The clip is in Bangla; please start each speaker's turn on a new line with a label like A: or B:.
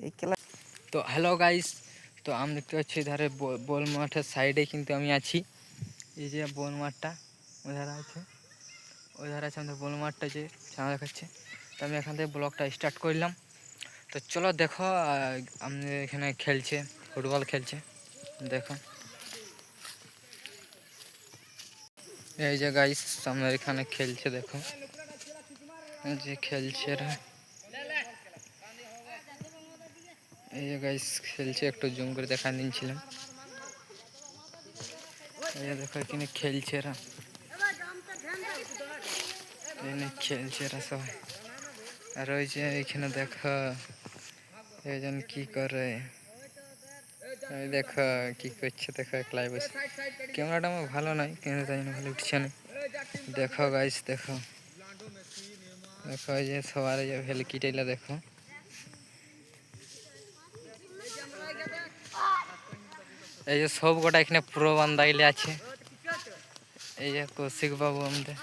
A: এই খেলা।
B: তো হ্যালো গাইস, তো আমি দেখতে পাচ্ছি ধারে বল মাঠের সাইডে কিন্তু আমি আছি। এই যে বল মাঠটা ওই ধারে আছে, আমাদের বল মাঠটা যে ছায়া দেখাচ্ছে। তো আমি এখান থেকে ব্লগটা স্টার্ট করলাম। তো চলো দেখো, আমাদের এখানে খেলছে, ফুটবল খেলছে। দেখো এই যে গাইস আমাদের এখানে খেলছে, দেখো এই যে খেলছে এরা। এই যে গাইস খেলছে, একটু জুম করে দেখা দিচ্ছিলাম। এই যে দেখো এখানে খেলছে এরা, এখানে খেলছে এরা সবাই। আর ওই যে এখানে দেখো একজন কি করে, ওই দেখো কি করছে, দেখো একলাই বসে। ক্যামেরাটা আমার ভালো নয়, কিন্তু তাই জন্য ভালো উঠছে না। দেখো গাইস, দেখো দেখো এই যে সবার এই যে ভেলকিটাইলা দেখো। এই যে সব গোটা এখানে পুরো বান্ধাইলে আছে। এই যে কৌশিক বাবু আমাদের